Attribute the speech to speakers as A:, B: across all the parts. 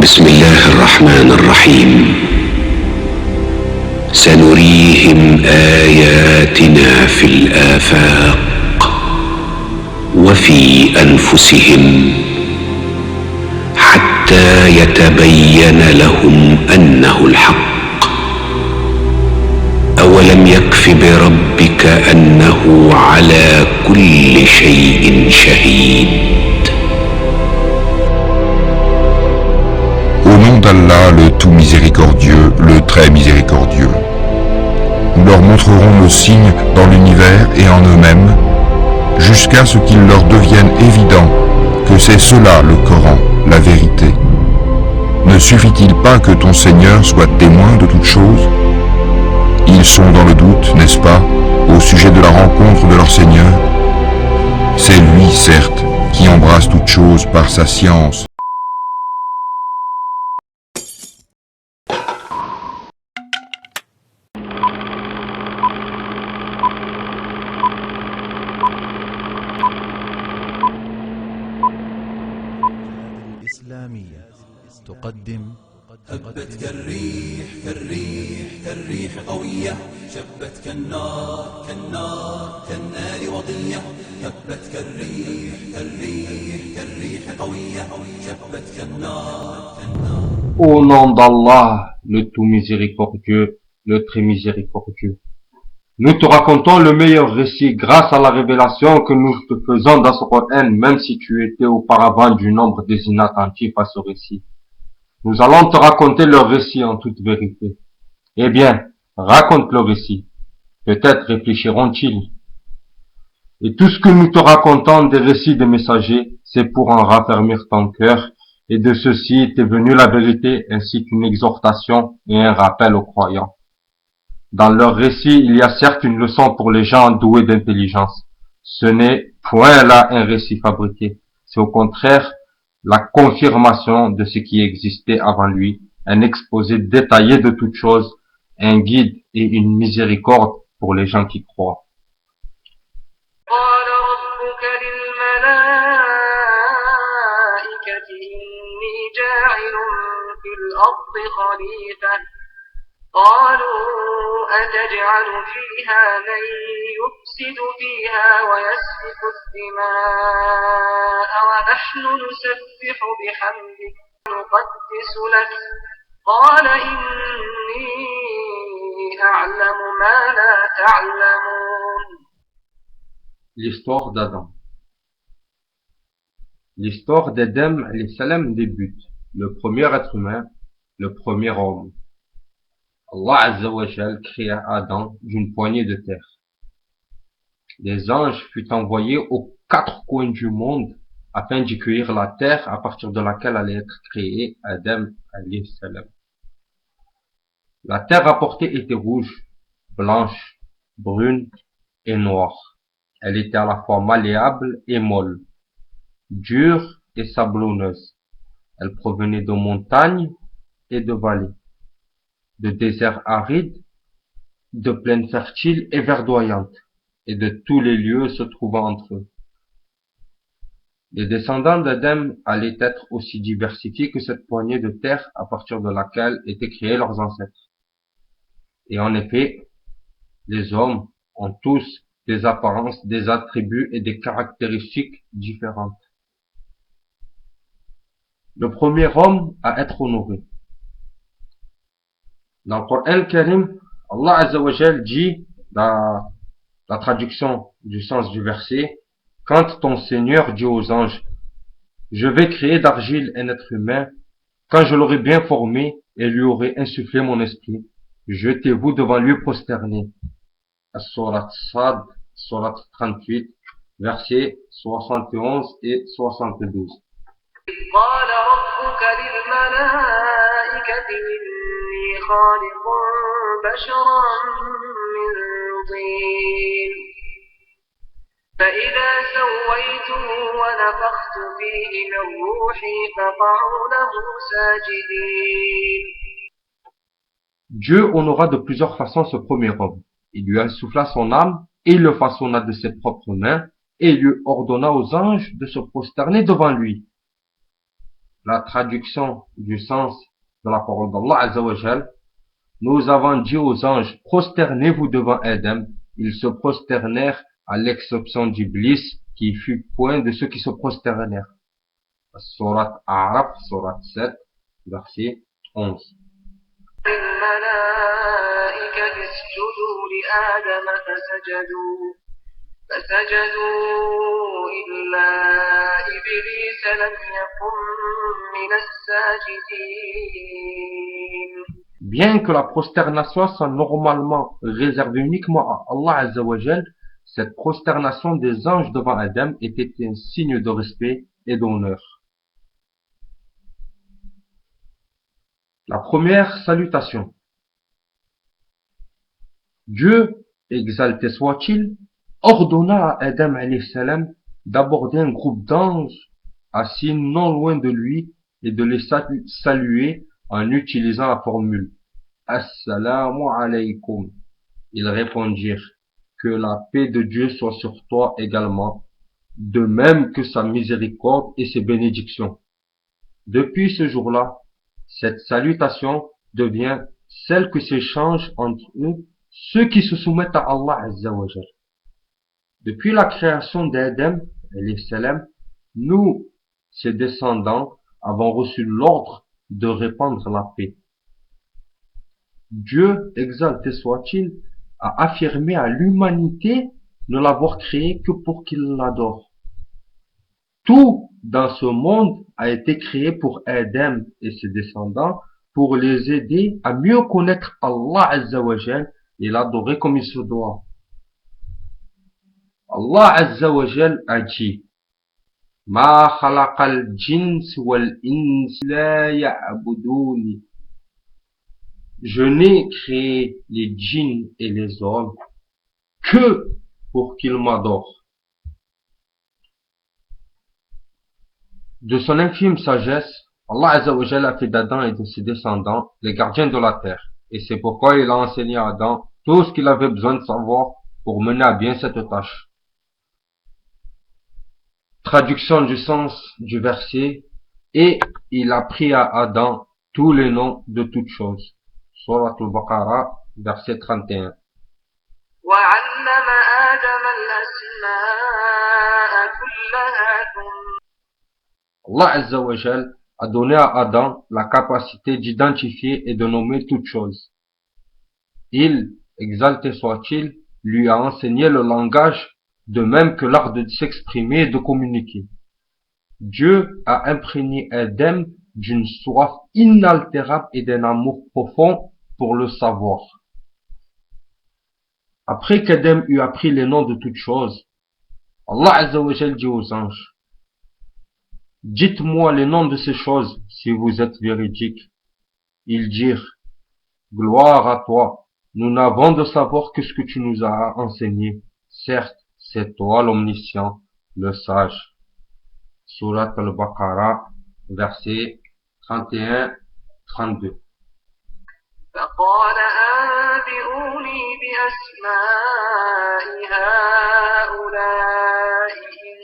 A: بسم الله الرحمن الرحيم سنريهم آياتنا في الآفاق وفي أنفسهم حتى يتبين لهم أنه الحق أولم يكف بربك أنه على كل شيء شهيد.
B: Au nom d'Allah, le tout miséricordieux, le très miséricordieux. Nous leur montrerons nos signes dans l'univers et en eux-mêmes, jusqu'à ce qu'il leur devienne évident que c'est cela le Coran, la vérité. Ne suffit-il pas que ton Seigneur soit témoin de toutes choses? Ils sont dans le doute, n'est-ce pas, au sujet de la rencontre de leur Seigneur? C'est lui, certes, qui embrasse toutes choses par sa science.
C: تقدم
D: هبت كالريح كالريح كالريح قوية شبت كالنار كالنار كالنار وضية هبت كالريح كالريح كالريح قوية شبت كالنار كالنار.
E: Au nom d'Allah, le tout miséricordieux, le très miséricordieux. Nous te racontons le meilleur récit grâce à la révélation que nous te faisons dans ce Coran, même si tu étais auparavant du nombre des inattentifs à ce récit. Nous allons te raconter leur récit en toute vérité. Eh bien, raconte le récit. Peut-être réfléchiront-ils. Et tout ce que nous te racontons des récits des messagers, c'est pour en raffermir ton cœur, et de ceci t'est venue la vérité ainsi qu'une exhortation et un rappel aux croyants. Dans leur récit, il y a certes une leçon pour les gens doués d'intelligence. Ce n'est point là un récit fabriqué. C'est au contraire la confirmation de ce qui existait avant lui, un exposé détaillé de toutes choses, un guide et une miséricorde pour les gens qui croient.
F: قالوا أتجعل فيها من يفسد فيها ويسفك الدماء ونحن نسبح بحمدك ونقدس لك قال إني أعلم ما لا تعلمون.
E: L'histoire d'Adam. L'histoire d'Adam alayhi salam débute, le premier être humain, le premier homme. Allah Azza wa Jal créa Adam d'une poignée de terre. Les anges furent envoyés aux quatre coins du monde afin d'y cueillir la terre à partir de laquelle allait être créé Adam alayhi salam. La terre rapportée était rouge, blanche, brune et noire. Elle était à la fois malléable et molle, dure et sablonneuse. Elle provenait de montagnes et de vallées, de déserts arides, de plaines fertiles et verdoyantes, et de tous les lieux se trouvant entre eux. Les descendants d'Adam allaient être aussi diversifiés que cette poignée de terre à partir de laquelle étaient créés leurs ancêtres. Et en effet, les hommes ont tous des apparences, des attributs et des caractéristiques différentes. Le premier homme à être honoré. Dans le Coran Karim, Allah Azza wa Jal dit, dans la traduction du sens du verset, quand ton Seigneur dit aux anges, je vais créer d'argile un être humain, quand je l'aurai bien formé et lui aurai insufflé mon esprit, jetez-vous devant lui prosterné. As-Surat Sad, Surat 38, versets 71 et 72.
F: قال ربك للملائكة إني خالق بشرا من طين فإذا سويته ونفخت فيه من روحي فقعوا له ساجدين.
E: Dieu honora de plusieurs façons ce premier homme. Il lui insuffla son âme et il le façonna de ses propres mains et il lui ordonna aux anges de se prosterner devant lui. la traduction du sens de la parole d'Allah Azza wa Jal, nous avons dit aux anges, prosternez-vous devant Adam. Ils se prosternèrent à l'exception d'Iblis, qui fut point de ceux qui se prosternèrent. Surat A'raf, surat 7, verset 11.
F: الملائكة اسجدوا لآدم فسجدوا إلا إبليس لم يكن من الساجدين.
E: Bien que la prosternation soit normalement réservée uniquement à Allah Azza wa Jal, cette prosternation des anges devant Adam était un signe de respect et d'honneur. La première salutation. Dieu, exalté soit-il, ordonna à Adam alayhi salam d'aborder un groupe d'anges assis non loin de lui et de les saluer en utilisant la formule Assalamu alaykum. Ils répondirent que la paix de Dieu soit sur toi également, de même que sa miséricorde et ses bénédictions. Depuis ce jour-là, cette salutation devient celle que s'échangent entre eux ceux qui se soumettent à Allah Azza wa Jal. Depuis la création d'Adam, alayhi salam, nous, ses descendants, avons reçu l'ordre de répandre la paix. Dieu, exalté soit-il, a affirmé à l'humanité ne l'avoir créé que pour qu'il l'adore. Tout dans ce monde a été créé pour Adam et ses descendants pour les aider à mieux connaître Allah Azza wa Jal et l'adorer comme il se doit. Allah Azza wa Jal a dit Ma khalaqal jins wal ins la ya'buduni. Je n'ai créé les djinns et les hommes que pour qu'ils m'adorent. De son infime sagesse, Allah Azza wa Jal a fait d'Adam et de ses descendants les gardiens de la terre. Et c'est pourquoi il a enseigné à Adam tout ce qu'il avait besoin de savoir pour mener à bien cette tâche. Traduction du sens du verset, et il a pris à Adam tous les noms de toutes choses. Surat al-Baqarah, verset 31.
F: وعلم آدم الأسماء كلها
E: Allah Azza wa Jal a donné à Adam la capacité d'identifier et de nommer toutes choses. Il, exalté soit-il, lui a enseigné le langage, de même que l'art de s'exprimer et de communiquer. Dieu a imprégné Adam d'une soif inaltérable et d'un amour profond pour le savoir. Après qu'Adam eut appris les noms de toutes choses, Allah Azza wa Jal dit aux anges, dites-moi les noms de ces choses si vous êtes véridiques. Ils dirent, gloire à toi, nous n'avons de savoir que ce que tu nous as enseigné. Certes, c'est toi l'omniscient, le sage. Surat al-Baqarah, versets 31-32.
F: فقال أنبئوني بأسماء هؤلاء إن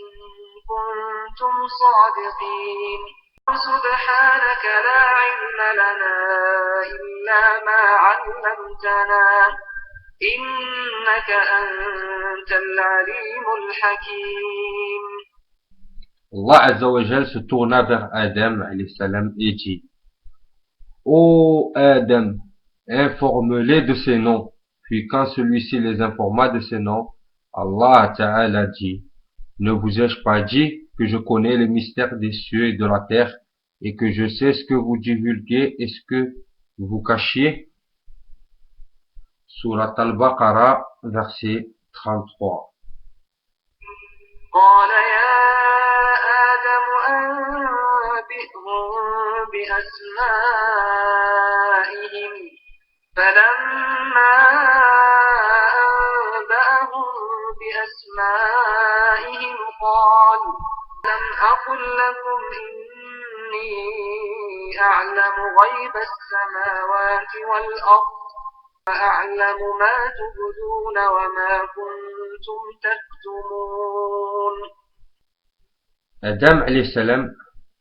F: كنتم صادقين سبحانك لا علم لنا إلا ما علمتنا إنك أنت العليم الحكيم.
E: Allah Azza wa Jal se tourna vers Adam alayhi salam et dit, ô Adam, informe-les de ces noms. Puis quand celui-ci les informa de ces noms, Allah Ta'ala dit, ne vous ai-je pas dit que je connais les mystères des cieux et de la terre et que je sais ce que vous divulguez et ce que vous cachiez? Surat al-Baqarah, verset 33.
F: قال يا آدم أنبئهم بأسمائهم فلما أنبأهم بأسمائهم قال لم أقل لكم إني أعلم غيب السماوات والأرض وأعلم ما تبدون وما كنتم تكتمون.
E: Adam alayhi salam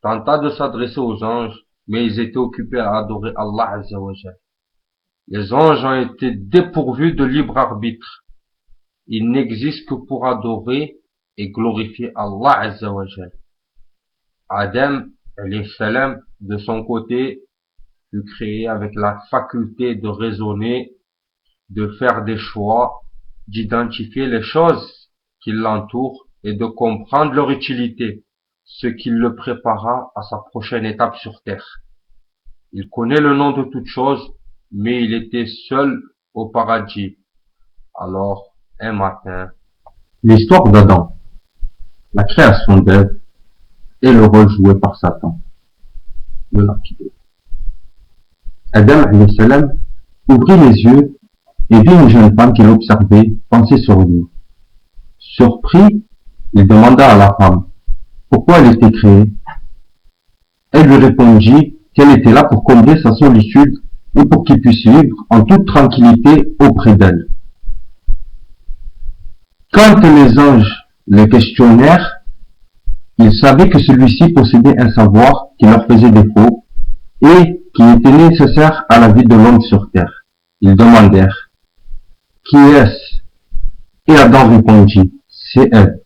E: tenta de s'adresser aux anges, mais ils étaient occupés à adorer Allah Azza wa Jal. Les anges ont été dépourvus de libre arbitre. Ils n'existent que pour adorer et glorifier Allah Azza wa Jal. Adam, alayhi salam, de son côté, fut créé avec la faculté de raisonner, de faire des choix, d'identifier les choses qui l'entourent et de comprendre leur utilité, ce qui le prépara à sa prochaine étape sur terre. Il connaît le nom de toutes choses, mais il était seul au paradis. Alors, un matin, l'histoire d'Adam, la création d'Ève et le rôle joué par Satan, le lapidé. Adam alayhi salam ouvrit les yeux et vit une jeune femme qu'il observait penser sur lui. Surpris, il demanda à la femme pourquoi elle était créée. Elle lui répondit qu'elle était là pour combler sa solitude et pour qu'il puisse vivre en toute tranquillité auprès d'elle. Quand les anges les questionnèrent, ils savaient que celui-ci possédait un savoir qui leur faisait défaut et qui était nécessaire à la vie de l'homme sur terre. Ils demandèrent « Qui est-ce » Et Adam répondit « C'est Ève. »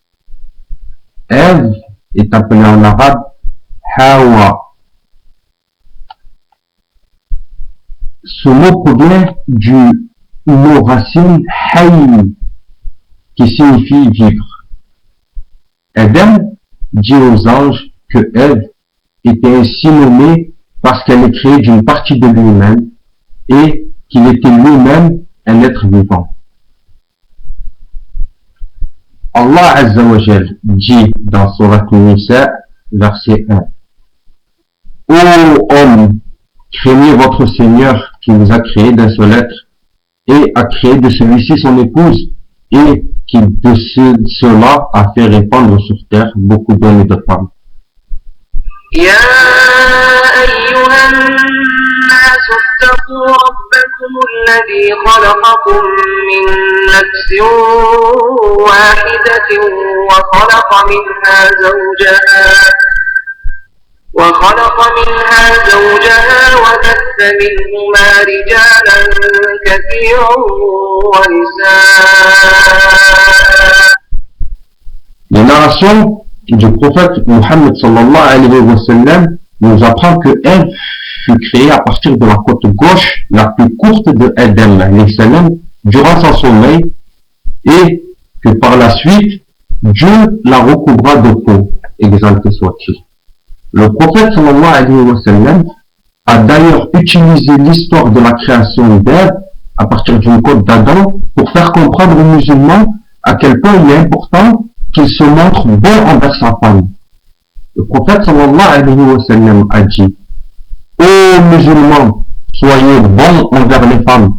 E: Ève est appelée en arabe Hawa. Ce mot provient du mot racine hayy, qui signifie vivre. Adam dit aux anges que Ève était ainsi nommée parce qu'elle est créée d'une partie de lui-même et qu'il était lui-même un être vivant. Allah Azza wa Jal dit dans Surat Nisa, verset 1. Ô homme, craignez votre Seigneur qui vous a créé d'un seul être et a créé de celui-ci son épouse et qui de cela a fait répandre sur terre beaucoup d'hommes et de femmes.
F: يا أيها الناس اتقوا ربكم الذي خلقكم من نفس واحدة وخلق منها زوجها وبث منهما رجالا كثيرا ونساء.
E: Les narrations du prophète Muhammad sallallahu alayhi wa sallam nous apprend que Ève fut créée à partir de la côte gauche la plus courte de Adam alayhi salam durant son sommeil et que par la suite Dieu la recouvra de peau, exalté soit-il. Le prophète sallallahu alayhi wa sallam a d'ailleurs utilisé l'histoire de la création d'Ève à partir d'une côte d'Adam pour faire comprendre aux musulmans à quel point il est important qu'il se montre bon envers sa femme. Le prophète sallallahu alayhi wa sallam a dit « Ô musulmans, soyez bons envers les femmes,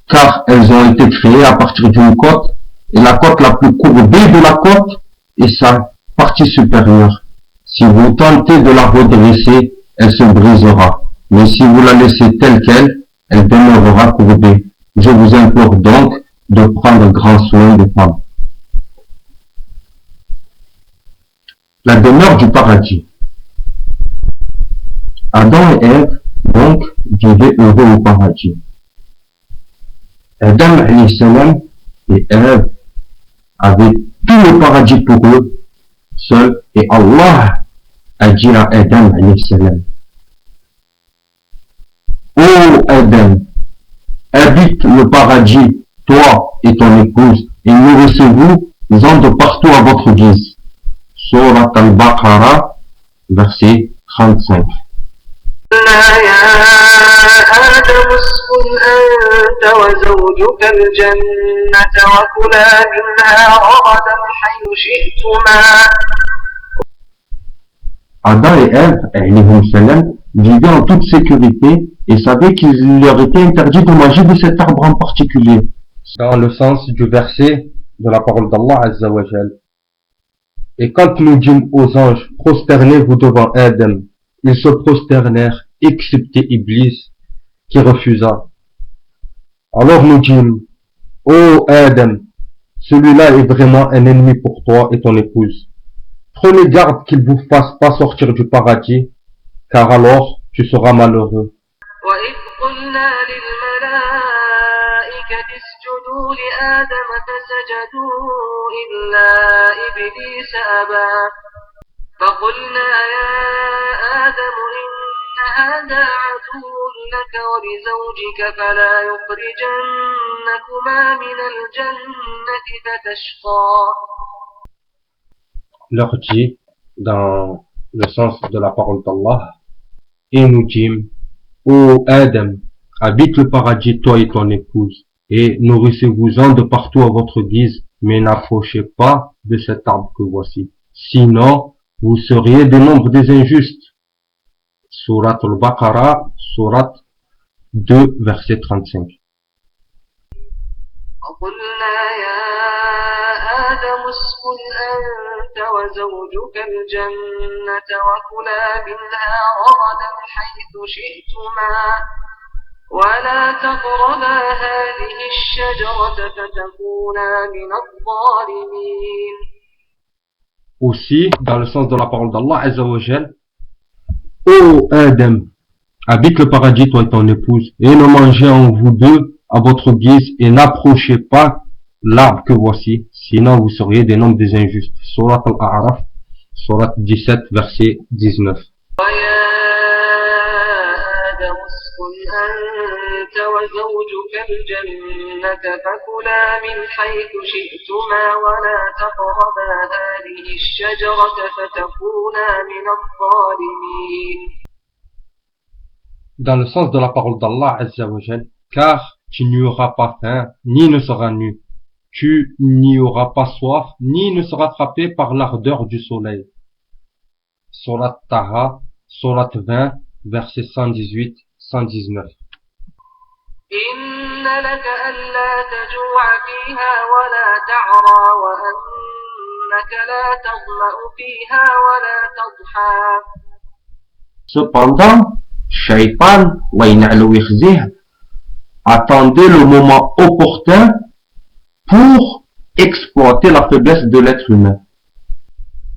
E: car elles ont été créées à partir d'une côte, et la côte la plus courbée de la côte est sa partie supérieure. Si vous tentez de la redresser, elle se brisera. Mais si vous la laissez telle qu'elle, elle demeurera courbée. Je vous implore donc de prendre grand soin des femmes. » La demeure du paradis. Adam et Ève, donc, vivaient heureux au paradis. Adam alayhi salam et Ève avaient tout le paradis pour eux seuls et Allah a dit à Adam alayhi salam: Ô Adam, habite le paradis, toi et ton épouse, et nourrissez-vous-en de partout à votre guise. Surat al-Baqarah, verset 35.
F: يا آدم اسكن أنت وزوجك الجنة وكلا منها رغدا حيث شئتما.
E: Adam et Ève, alayhim salam, vivaient en toute sécurité et savaient qu'il leur était interdit de manger de cet arbre en particulier. Dans le sens du verset de la parole d'Allah Azza wa Jal. Et quand nous dîmes aux anges, prosternez-vous devant Adam, ils se prosternèrent, excepté Iblis, qui refusa. Alors nous dîmes, ô Adam, celui-là est vraiment un ennemi pour toi et ton épouse. Prenez garde qu'il vous fasse pas sortir du paradis car alors tu seras malheureux.
F: وإذ قلنا للملائكة اسجدوا لآدم فسجدوا إلا إبليس أبى فقلنا يا آدم إن هذا عدو لك ولزوجك فلا يخرجنكما من الجنة فتشقى.
E: Leur dit, dans le sens de la parole d'Allah, et nous dîmes, ô Adam, habite le paradis toi et ton épouse, et nourrissez-vous-en de partout à votre guise, mais n'approchez pas de cet arbre que voici. Sinon, vous seriez du nombre des injustes. Surat al-Baqarah, Surat 2, verset 35.
F: وقلنا يا آدم اسكن أنت وزوجك الجنة وكلا منها رغدا حيث شئتما ولا تقربا هذه الشجرة فتكونا من الظالمين.
E: Aussi, dans le sens de la parole d'Allah Azza wa Jal, ô Adam, habite le paradis toi et ton épouse, et ne mangez en vous deux à votre guise, et n'approchez pas l'arbre que voici, sinon vous seriez des nombres des injustes. Surat al-A'raf, Surat 17, verset 19.
F: ويا آدم اسكن أنت وزوجك الجنة فكلا من حيث شئتما ولا تقربا هذه الشجرة فتكونا من الظالمين.
E: Dans le sens de la parole d'Allah Azza wa Jal, car tu n'y auras pas faim, ni ne seras nu. Tu n'y auras pas soif, ni ne seras frappé par l'ardeur du soleil. Surat Taha, Surat 20, verset 118-119.
F: إن لك ألا تجوع فيها ولا تعرى وأنك لا تظمأ فيها ولا تضحى.
E: Cependant, Shaitan, attendait le moment opportun pour exploiter la faiblesse de l'être humain.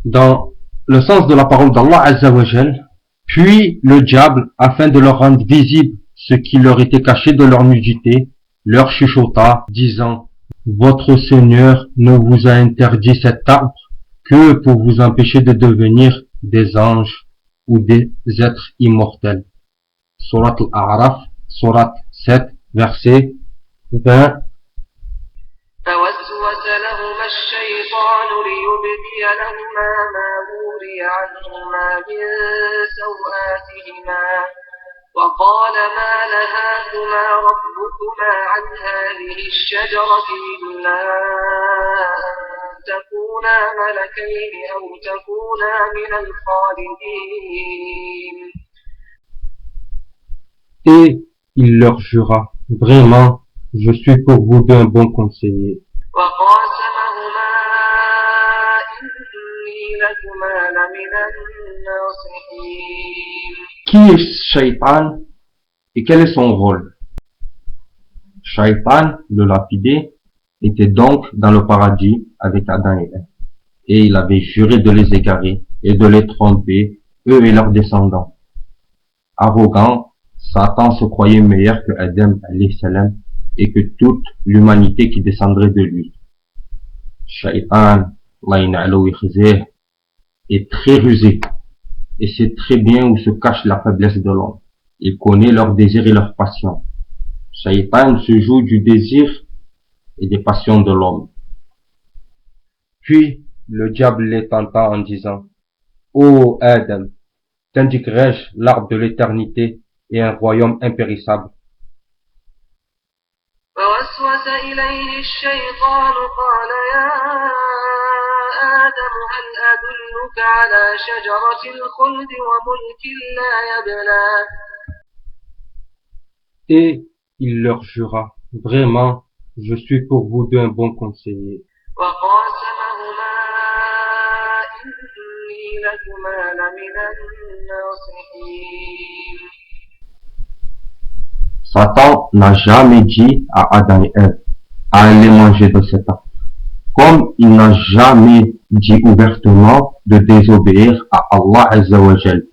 E: Dans le sens de la parole d'Allah Azza wa Jal, puis le diable, afin de leur rendre visible ce qui leur était caché de leur nudité, leur chuchota, disant, votre Seigneur ne vous a interdit cet arbre que pour vous empêcher de devenir des anges ou des êtres immortels. Surat al-A'raf, Surat 7, verset 20.
F: فوسوس لهما الشيطان ليبدي لهما ما وري عنهما من سوآتهما وقال ما نهاكما ربكما عن هذه الشجرة إلا أن تكونا ملكين أو تكونا من الخالدين.
E: Et il leur jura, vraiment, je suis pour vous deux un bon conseiller.
F: وقاسمهما إني لكما لمن الناصحين.
E: Qui est Shaitan et quel est son rôle? Shaitan, le lapidé, était donc dans le paradis avec Adam et Ève. Et il avait juré de les égarer et de les tromper, eux et leurs descendants. Arrogant, Satan se croyait meilleur que Adam alayhi salam et que toute l'humanité qui descendrait de lui. Shaitan, est très rusé et sait très bien où se cache la faiblesse de l'homme. Il connaît leurs désirs et leurs passions. Shaitan se joue du désir et des passions de l'homme. Puis, le diable les tenta en disant, ô Adam, t'indiquerai-je l'arbre de l'éternité et un royaume impérissable?
F: فوسوس إليه الشيطان قال يا آدم هل أدلك على شجرة الخلد وملك لا يبلى.
E: Et il leur jura, vraiment, je suis pour vous deux un bon conseiller.
F: وقاسمهما إني لكما لمن الناصحين.
E: Satan n'a jamais dit à Adam et Ève, allez manger de cet arbre. Comme il n'a jamais dit ouvertement de désobéir à Allah Azza wa Jal.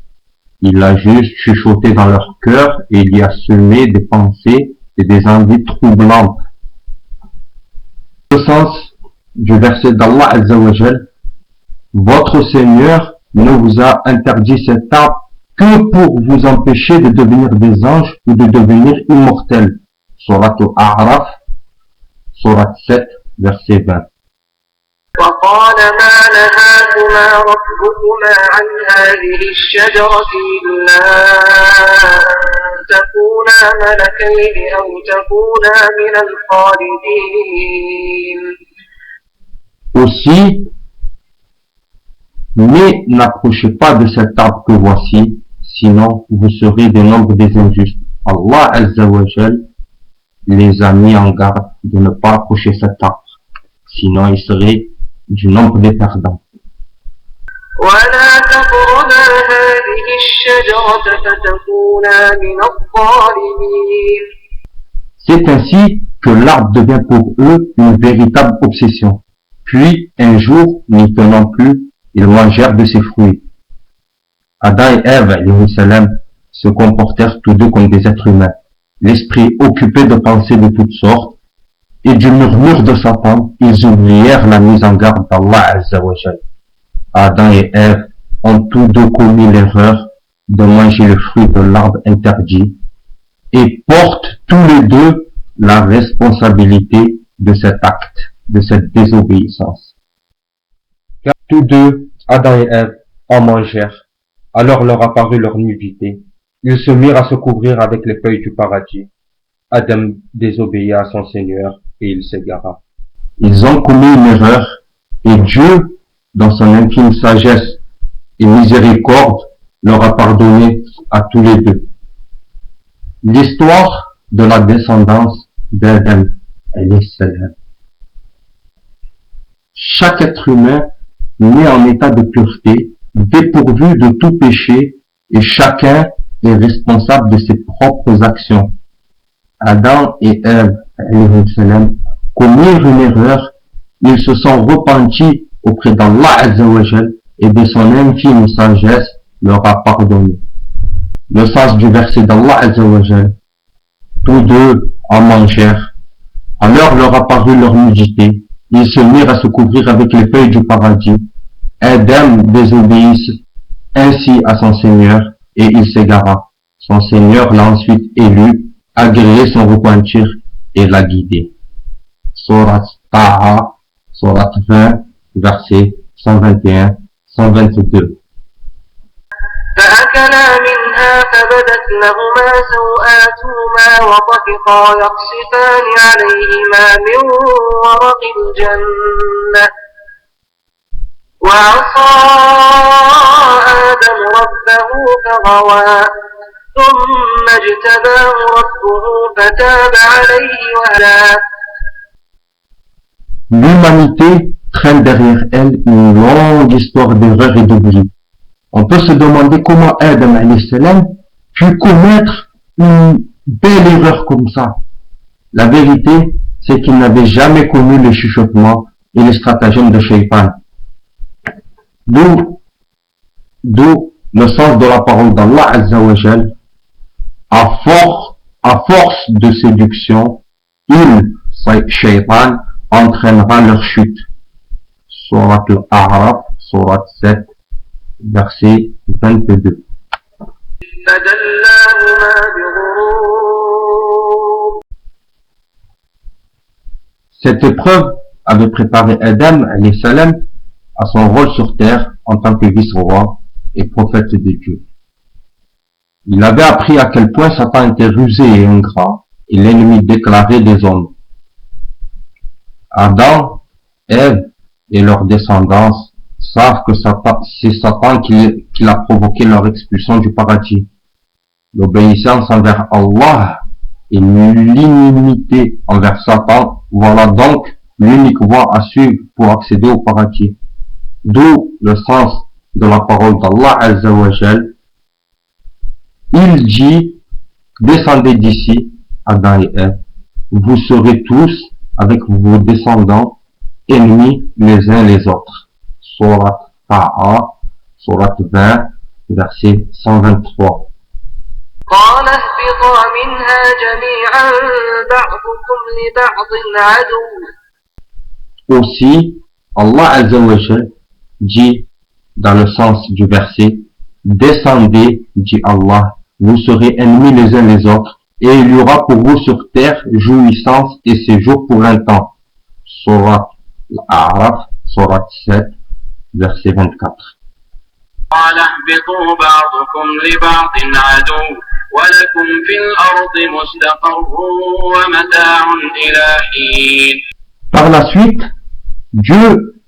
E: Il a juste chuchoté dans leur cœur et il y a semé des pensées et des envies troublantes. Le sens du verset d'Allah Azza wa Jal, votre Seigneur ne vous a interdit cet arbre que pour vous empêcher de devenir des anges ou de devenir immortels. Surat Al-A'raf, Surat 7, verset 20.
F: وقال ما نهاكما ربكما عن هذه الشجرة إلا أن تكونا ملكين أو تكونا من الخالدين.
E: Aussi, mais n'approchez pas de cet arbre que voici, sinon vous serez des nombres des injustes. Allah Azza wa Jal les a mis en garde de ne pas approcher cet arbre, sinon ils seraient du nombre des perdants.
F: ولا تقربا هذه الشجرة فتكونا من الظالمين.
E: C'est ainsi que l'arbre devient pour eux une véritable obsession. Puis, un jour, n'y tenant plus, ils mangèrent de ses fruits. Adam et Ève, alayhi salam, se comportèrent tous deux comme des êtres humains, l'esprit occupé de pensées de toutes sortes, et du murmure de Satan, ils oublièrent la mise en garde d'Allah Azza wa Jal. Adam et Ève ont tous deux commis l'erreur de manger le fruit de l'arbre interdit, et portent tous les deux la responsabilité de cet acte, de cette désobéissance. Car tous deux, Adam et Ève, en mangèrent, alors leur apparut leur nudité. Ils se mirent à se couvrir avec les feuilles du paradis. Adam désobéit à son Seigneur et il s'égara. Ils ont commis une erreur et Dieu, dans son infime sagesse et miséricorde, leur a pardonné à tous les deux. L'histoire de la descendance d'Adam, alayhi salam. Chaque être humain naît en état de pureté, dépourvu de tout péché, et chacun est responsable de ses propres actions. Adam et Ève, alayhi salam, commirent une erreur, ils se sont repentis auprès d'Allah Azza wa Jal et de son infime sagesse leur a pardonné. Le sens du verset d'Allah Azza wa Jal, tous deux en mangèrent, alors leur apparut leur nudité, ils se mirent à se couvrir avec les feuilles du paradis. Adam désobéit ainsi à son Seigneur et il s'égara. Son Seigneur l'a ensuite élu, agréé son repentir et l'a guidé. Surat Taha, Surat 20, versets 121-122.
F: فأكلا منها فبدت لهما سوآتهما وطفقا يقصفان عليهما من ورق الجنة وعصى آدم ربه فغوى ثم اجتباه ربه فتاب عليه وهدى.
E: L'humanité traîne derrière elle une longue histoire d'erreurs et d'oubli. On peut se demander comment Adam alayhi salam put commettre une belle erreur comme ça. La vérité, c'est qu'il n'avait jamais connu les chuchotements et les stratagèmes de Shaytan. D'où le sens de la parole d'Allah Azza wa Jal. À force de séduction, Shaytan, entraînera leur chute. Surat Al-A'raf, Surat 7, verset 22. Cette épreuve avait préparé Adam alayhi salam à son rôle sur terre en tant que vice-roi et prophète de Dieu. Il avait appris à quel point Satan était rusé et ingrat et l'ennemi déclaré des hommes. Adam, Ève et leurs descendants savent que c'est Satan qui a provoqué leur expulsion du paradis. L'obéissance envers Allah et l'inimité envers Satan, voilà donc l'unique voie à suivre pour accéder au paradis. D'où le sens de la parole d'Allah Azza wa Jal. Il dit, descendez d'ici, Adam et Ève, vous serez tous, avec vos descendants, ennemis les uns les autres. Surat Ta'a, Surat 20, verset 123.
F: قال اهبطا منها جميعا بعضكم لبعض عدو.
E: Aussi, Allah Azza wa Jal dit dans le sens du verset, descendez, dit Allah, vous serez ennemis les uns les autres, et il y aura pour vous sur terre jouissance et séjour pour un temps. Surat Al-A'raf, Surat 7, verset 24.
F: قال اهبطوا بعضكم لبعض عدو ولكم في الأرض مستقر ومتاع إلى حين.
E: Par la suite, Dieu,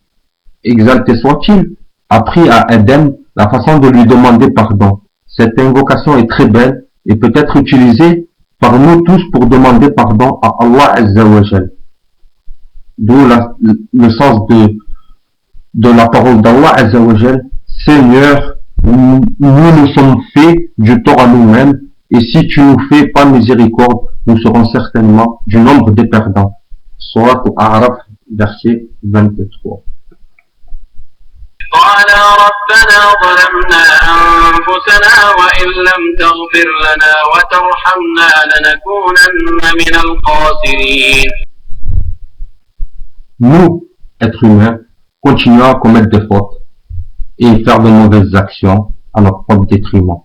E: exalté soit-il, a pris à Adam la façon de lui demander pardon. Cette invocation est très belle et peut être utilisée par nous tous pour demander pardon à Allah Azza wa Jal. D'où le sens de la parole d'Allah Azza wa Jal. Seigneur, nous nous sommes faits du tort à nous-mêmes, et si tu nous fais pas miséricorde, nous serons certainement du nombre des perdants. Surat Al-A'raf, verset 23.
F: قال ربنا ظلمنا أنفسنا وإن لم تغفر لنا وترحمنا لنكونن من الخاسرين.
E: Nous, êtres humains, continuons à commettre des fautes et faire de mauvaises actions à notre propre détriment.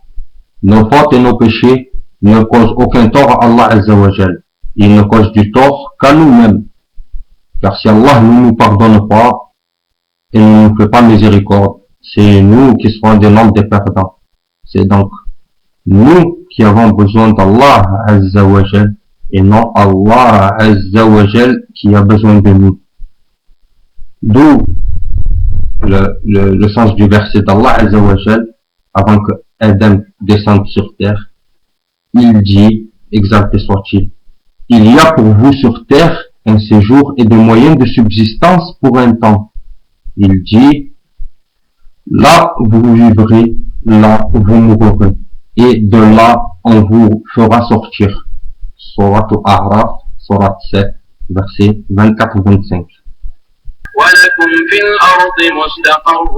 E: Nos fautes et nos péchés ne causent aucun tort à Allah Azza wa Jal. Ils ne causent du tort qu'à nous-mêmes. Car si Allah ne nous pardonne pas et ne nous fait pas miséricorde, c'est nous qui serons des nombres des perdants. C'est donc nous qui avons besoin d'Allah Azza wa Jal et non Allah Azza wa Jal qui a besoin de nous. D'où le sens du verset d'Allah Azza wa Jal, avant que Adam descende sur terre, il dit, exalté soit-il, il y a pour vous sur terre un séjour et des moyens de subsistance pour un temps. Il dit, là vous vivrez, là vous mourrez, et de là on vous fera sortir. Surat Al-A'raf, Surat 7, versets 24-25.
F: ولكم في الأرض مستقر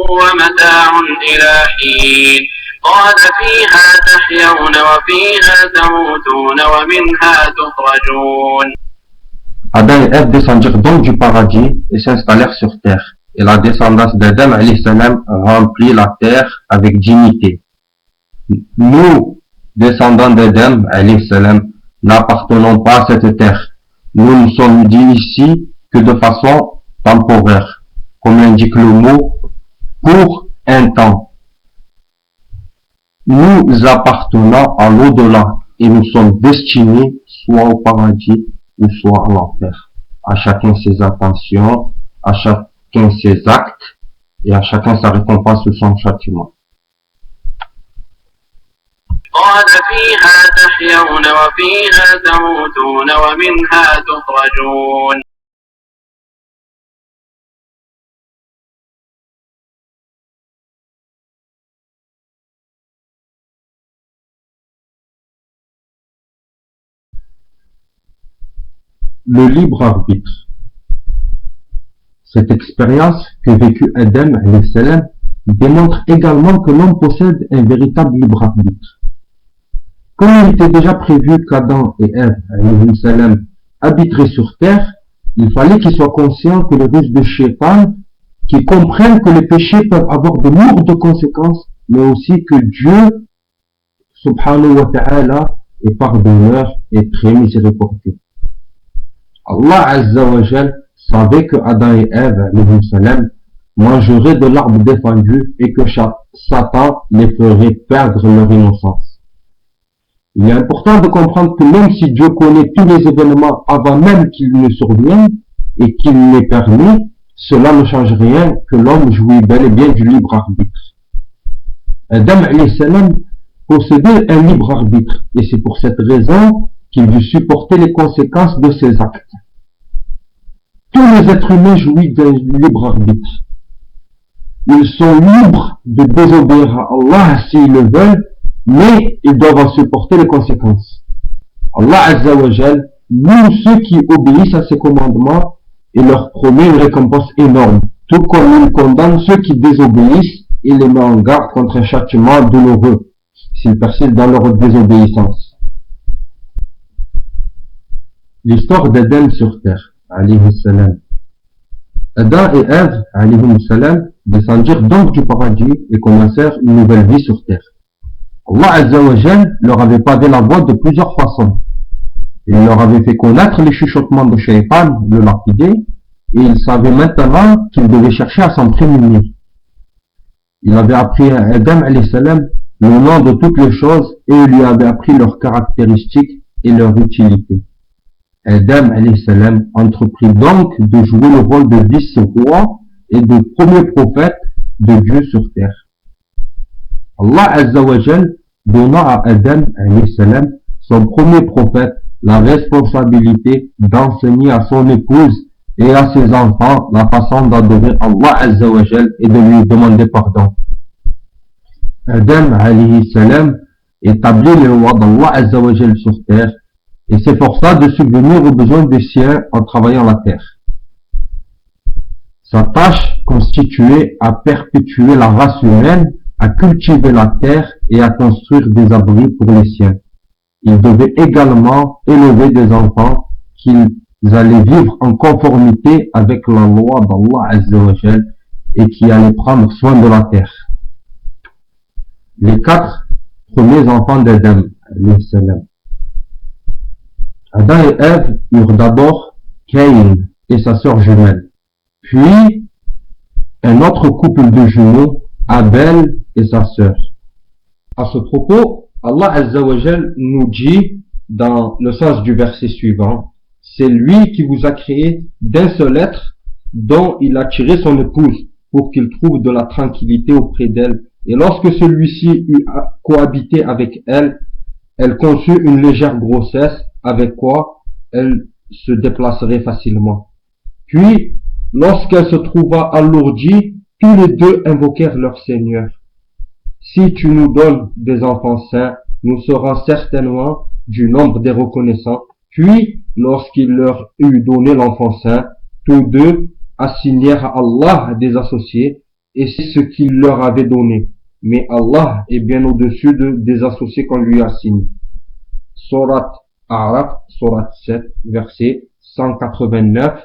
F: ومتاع إلى حين قال فيها تحيون وفيها تموتون ومنها تخرجون.
E: Adam et Ève descendirent donc du paradis et s'installèrent sur terre. Et la descendance d'Adam alayhi salam remplit la terre avec dignité. Nous, descendants d'Adam alayhi salam, n'appartenons pas à cette terre. Nous ne sommes dit ici que de façon temporaire, comme l'indique le mot, pour un temps. Nous appartenons à l'au-delà et nous sommes destinés soit au paradis ou soit à l'enfer. À chacun ses intentions, à chacun ses actes et à chacun sa récompense ou son châtiment.
F: قال فيها تحيون وفيها تموتون ومنها تخرجون.
E: Le libre arbitre. Cette expérience que vécut Adam alayhi salam démontre également que l'homme possède un véritable libre arbitre. Comme il était déjà prévu qu'Adam et Ève alayhi salam habiteraient sur terre, il fallait qu'ils soient conscients que le risque de Shaitan, qu'ils comprennent que les péchés peuvent avoir de lourdes conséquences, mais aussi que Dieu, subhanahu wa ta'ala, est pardonneur et très miséricordieux. Allah Azza wa Jal savait que Adam et Ève mangeraient de l'arbre défendu et que Satan les ferait perdre leur innocence. Il est important de comprendre que même si Dieu connaît tous les événements avant même qu'ils ne surviennent et qu'il les permet, cela ne change rien que l'homme jouit bel et bien du libre arbitre. Adam alayhi salam possédait un libre arbitre et c'est pour cette raison qu'il dut supporter les conséquences de ses actes. Tous les êtres humains jouissent d'un libre arbitre. Ils sont libres de désobéir à Allah s'ils le veulent, mais ils doivent en supporter les conséquences. Allah Azza wa Jal loue ceux qui obéissent à ses commandements et leur promet une récompense énorme, tout comme il condamne ceux qui désobéissent et les met en garde contre un châtiment douloureux s'ils persistent dans leur désobéissance. L'histoire d'Adam sur terre, alayhi salam. Adam et Ève, alayhi salam, descendirent donc du paradis et commencèrent une nouvelle vie sur terre. Allah Azza wa Jal leur avait pavé la voie de plusieurs façons. Il leur avait fait connaître les chuchotements de Shaytan, le lapidé, et ils savaient maintenant qu'ils devaient chercher à s'en prémunir. Il avait appris à Adam alayhi salam le nom de toutes les choses et il lui avait appris leurs caractéristiques et leur utilité. Adam alayhi salam entreprit donc de jouer le rôle de vice-roi et de premier prophète de Dieu sur terre. Allah Azza wa Jal donna à Adam alayhi salam, son premier prophète, la responsabilité d'enseigner à son épouse et à ses enfants la façon d'adorer Allah Azza wa Jal et de lui demander pardon. Adam alayhi salam établit les lois d'Allah Azza wa Jal sur terre et s'efforça de subvenir aux besoins des siens en travaillant la terre. Sa tâche constituait à perpétuer la race humaine, à cultiver la terre et à construire des abris pour les siens. Il devait également élever des enfants qu'ils allaient vivre en conformité avec la loi d'Allah Azza wa Jal et qui allaient prendre soin de la terre. Les 4 premiers enfants d'Adam, alayhi salam. Adam et Ève eurent d'abord Caïn et sa sœur jumelle, puis un autre couple de jumeaux, Abel et sa sœur. À ce propos, Allah Azza wa Jal nous dit dans le sens du verset suivant, c'est lui qui vous a créé d'un seul être dont il a tiré son épouse pour qu'il trouve de la tranquillité auprès d'elle. Et lorsque celui-ci eut cohabité avec elle, elle conçut une légère grossesse avec quoi elle se déplacerait facilement. Puis, lorsqu'elle se trouva alourdie, tous les deux invoquèrent leur Seigneur. Si tu nous donnes des enfants saints, nous serons certainement du nombre des reconnaissants. Puis, lorsqu'il leur eut donné l'enfant saint, tous deux assignèrent à Allah des associés, et c'est ce qu'il leur avait donné. Mais Allah est bien au-dessus des associés qu'on lui assigne. Surat A'raf, Surat 7, verset 189.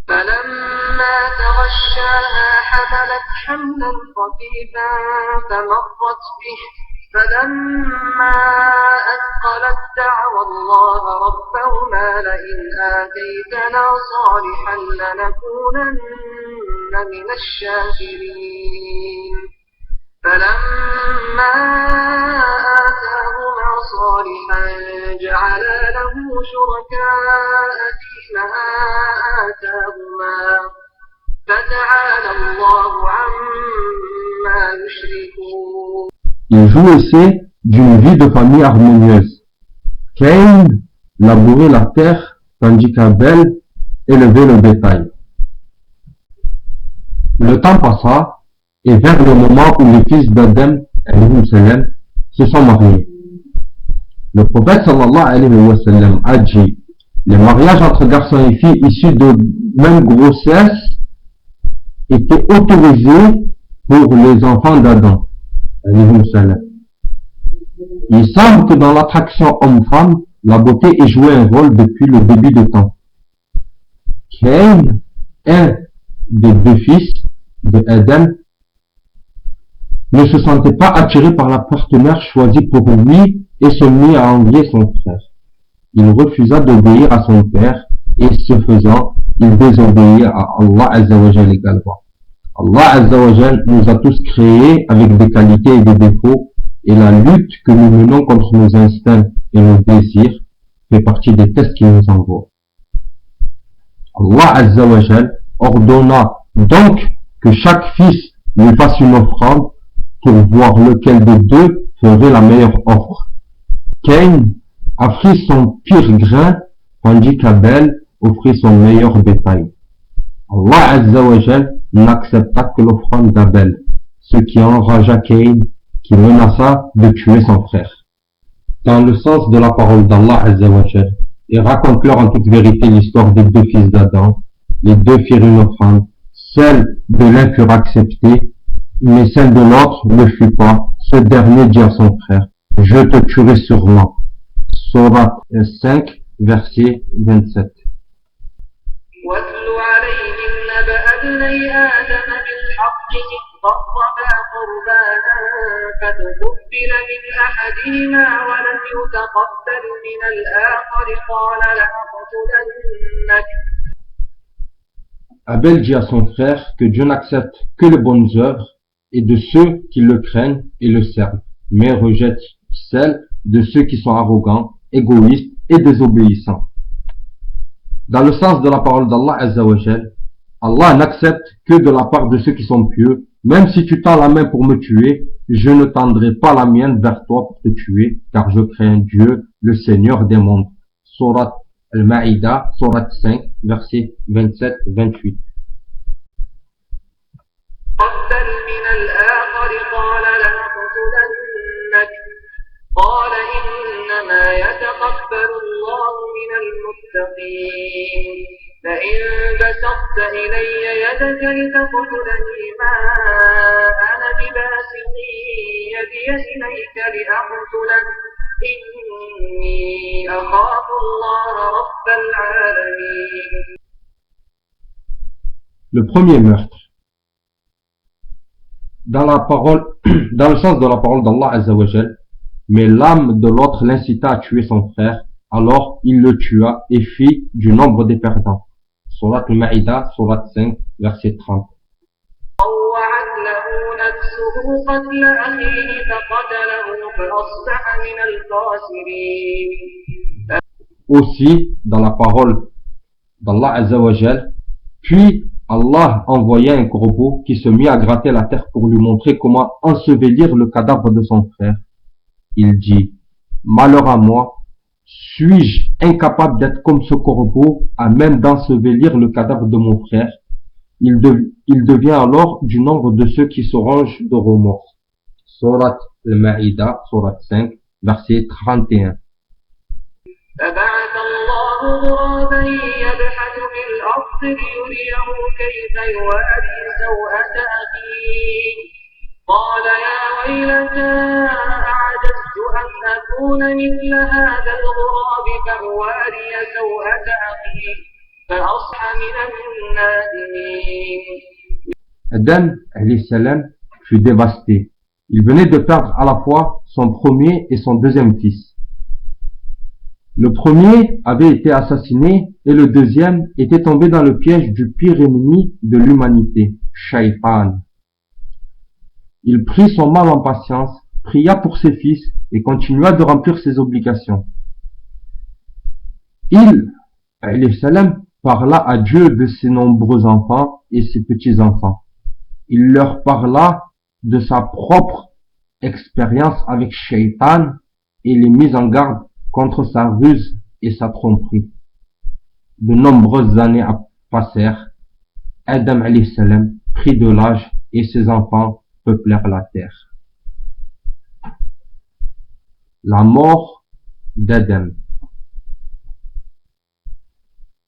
C: فلما تغشاها حملت حملا خفيفا فمرت به فلما أثقلت دعوى الله ربهما لئن آتيتنا صالحا لنكونن من الشاكرين فلما آتاهما صالحا جعلا له شركاء فيما آتاهما فتعالى الله عما يشركون.
E: Il jouissait d'une vie de famille harmonieuse. Caïn labourait la terre tandis qu'Abel élevait le bétail. Le temps passa et vers le moment où les fils d'Adam alayhi salam se sont mariés. Le prophète sallallahu alayhi wa sallam a dit, les mariages entre garçons et filles issus de même grossesse étaient autorisés pour les enfants d'Adam alayhi salam. Il semble que dans l'attraction homme-femme, la beauté ait joué un rôle depuis le début des temps. Caïn, un des 2 fils de Adam, ne se sentait pas attiré par la partenaire choisie pour lui et se mit à envier son frère. Il refusa d'obéir à son père et ce faisant, il désobéit à Allah Azza wa Jal également. Allah Azza wa Jal nous a tous créés avec des qualités et des défauts et la lutte que nous menons contre nos instincts et nos désirs fait partie des tests qui nous envoient. Allah Azza wa Jal ordonna donc que chaque fils lui fasse une offrande pour voir lequel des deux ferait la meilleure offre. Caïn offrit son pire grain, tandis qu'Abel offrit son meilleur bétail. Allah Azza wa Jal n'accepta que l'offrande d'Abel, ce qui enragea Caïn, qui menaça de tuer son frère. Dans le sens de la parole d'Allah Azza wa Jal, et raconte-leur en toute vérité l'histoire des 2 fils d'Adam. Les 2 firent une offrande, celle de l'un fut acceptée, Mais celle de l'autre ne fut pas. Ce dernier dit à son frère, je te tuerai sûrement. Sourate 5, verset 27.
C: واتل عليهم نبأ ابني آدم بالحق إذ قربا قربانا فتقبل من أحدهما ولم يتقبل من الآخر قال لأقتلنك.
E: Abel dit à son frère que Dieu n'accepte que les bonnes œuvres et de ceux qui le craignent et le servent, mais rejette celles de ceux qui sont arrogants, égoïstes et désobéissants. Dans le sens de la parole d'Allah Azza wa Jal, Allah n'accepte que de la part de ceux qui sont pieux. Même si tu tends la main pour me tuer, je ne tendrai pas la mienne vers toi pour te tuer, car je crains Dieu, le Seigneur des mondes. Sourate Al-Ma'ida, Sourate 5, versets 27-28.
C: قبل من الآخر قال لأقتلنك قال إنما يتقبل الله من المتقين فإن بسطت إلي يدك لتقتلني ما أنا بباسط يدي إليك لأقتلك إني أخاف الله رب العالمين.
E: Le premier meurtre. Dans le sens de la parole d'Allah Azza wa Jal, mais l'âme de l'autre l'incita à tuer son frère, alors il le tua et fit du nombre des perdants. Sourate Al-Ma'ida, Sourate 5, verset 30.
C: طوعت له نفسه قتل أخيه فقتله فأصبح من الخاسرين.
E: Aussi, dans la parole d'Allah Azza wa Jal, puis Allah envoya un corbeau qui se mit à gratter la terre pour lui montrer comment ensevelir le cadavre de son frère. Il dit, malheur à moi, suis-je incapable d'être comme ce corbeau à même d'ensevelir le cadavre de mon frère? Il devient alors du nombre de ceux qui se rongent de remords. Sourate Al-Ma'ida, Sourate 5, verset 31.
C: فبعث الله غرابا يبحث في الأرض ليريه كيف يواري سوءة أخيه قال يا ويلتى أعجزت أن أكون مثل هذا الغراب فأواري سوءة أخي فأصبح من النادمين.
E: Adam alayhi salam fut dévasté. Il venait de perdre à la fois son premier et son deuxième fils. Le premier avait été assassiné et le deuxième était tombé dans le piège du pire ennemi de l'humanité, Shaitan. Il prit son mal en patience, pria pour ses fils et continua de remplir ses obligations. Il, alayhi salam, parla à Dieu de ses nombreux enfants et ses petits-enfants. Il leur parla de sa propre expérience avec Shaitan et les mis en garde contre sa ruse et sa tromperie. De nombreuses années passèrent. Adam alayhi salam prit de l'âge et ses enfants peuplèrent la terre. La mort d'Adam.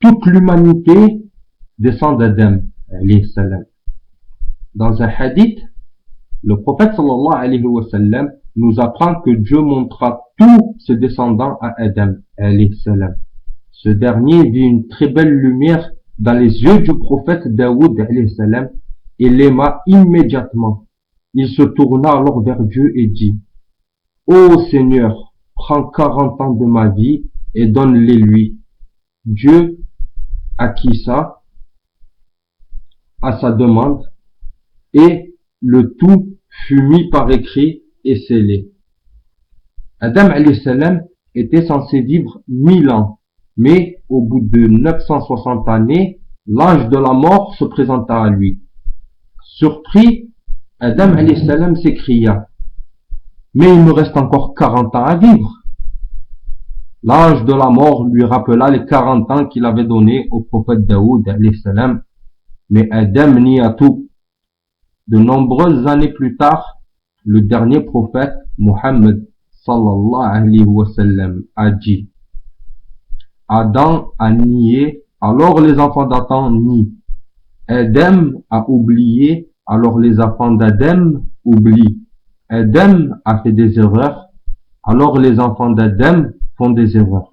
E: Toute l'humanité descend d'Adam alayhi salam. Dans un hadith, le prophète sallallahu alayhi wa sallam nous apprend que Dieu montra tous ses descendants à Adam alayhi salam. Ce dernier vit une très belle lumière dans les yeux du prophète Daoud alayhi salam et l'aima immédiatement. Il se tourna alors vers Dieu et dit, ô Seigneur, prends 40 ans de ma vie et donne-les lui. Dieu acquiesça à sa demande et le tout fut mis par écrit et scellé. Adam alayhi salam était censé vivre 1000 ans, mais au bout de 960 années, l'ange de la mort se présenta à lui. Surpris, Adam alayhi salam s'écria, mais il me reste encore 40 ans à vivre. L'ange de la mort lui rappela les 40 ans qu'il avait donnés au prophète Daoud alayhi salam, mais Adam nia tout. De nombreuses années plus tard, le dernier prophète, Muhammad sallallahu alayhi wa sallam, a dit, Adam a nié, alors les enfants d'Adam nient. Adam a oublié, alors les enfants d'Adam oublient. Adam a fait des erreurs, alors les enfants d'Adam font des erreurs.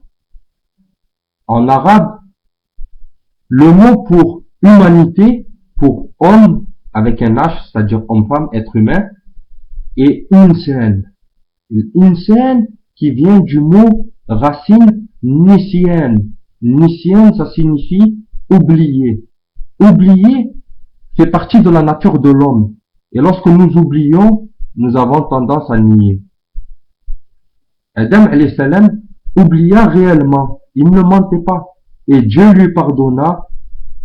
E: En arabe, le mot pour humanité, pour homme, avec un H, c'est-à-dire homme-femme, être humain, est insan. L'insan qui vient du mot racine nisyan. Nisyan, ça signifie oublier. Oublier fait partie de la nature de l'homme. Et lorsque nous oublions, nous avons tendance à nier. Adam alayhi salam oublia réellement. Il ne mentait pas. Et Dieu lui pardonna.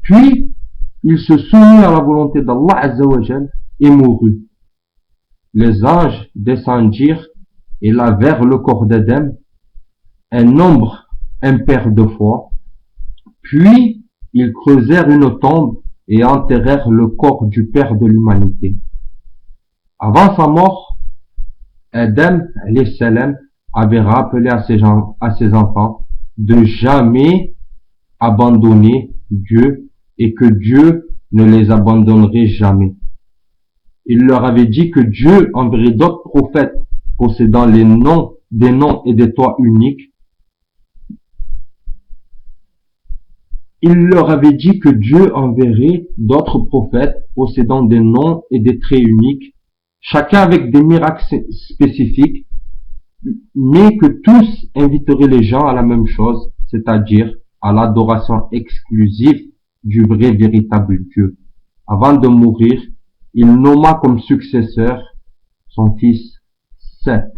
E: Puis, il se soumit à la volonté d'Allah Azza wa Jal et mourut. Les anges descendirent et lavèrent le corps d'Adam un nombre impair de fois. Puis, ils creusèrent une tombe et enterrèrent le corps du père de l'humanité. Avant sa mort, Adam alayhi salam avait rappelé à ses enfants de jamais abandonner Dieu et que Dieu ne les abandonnerait jamais. Il leur avait dit que Dieu enverrait d'autres prophètes possédant des noms et des toits uniques. Il leur avait dit que Dieu enverrait d'autres prophètes possédant des noms et des traits uniques, chacun avec des miracles spécifiques, mais que tous inviteraient les gens à la même chose, c'est-à-dire à l'adoration exclusive du vrai véritable Dieu. Avant de mourir, il nomma comme successeur son fils Seth.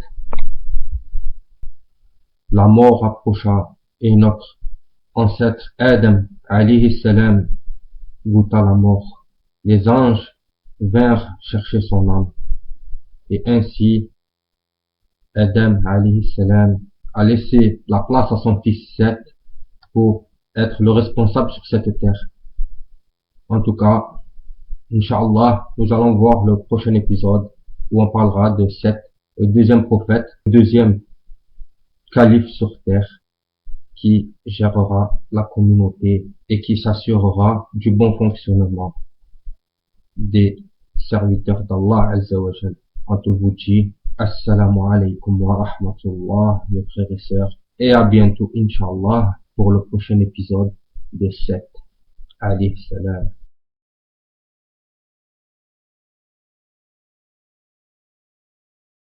E: La mort approcha et notre ancêtre Adam alayhi salam goûta la mort. Les anges vinrent chercher son âme. Et ainsi, Adam alayhi salam a laissé la place à son fils Seth pour être le responsable sur cette terre. En tout cas, Inch'Allah, nous allons voir le prochain épisode où on parlera de Seth, le deuxième prophète, le deuxième calife sur terre qui gérera la communauté et qui s'assurera du bon fonctionnement des serviteurs d'Allah Azza wa Jal. En tout vous dit, Assalamu alaikum wa rahmatullah, mes frères et sœurs, et à bientôt, Inch'Allah, pour le prochain épisode de Seth. Alayhi salam.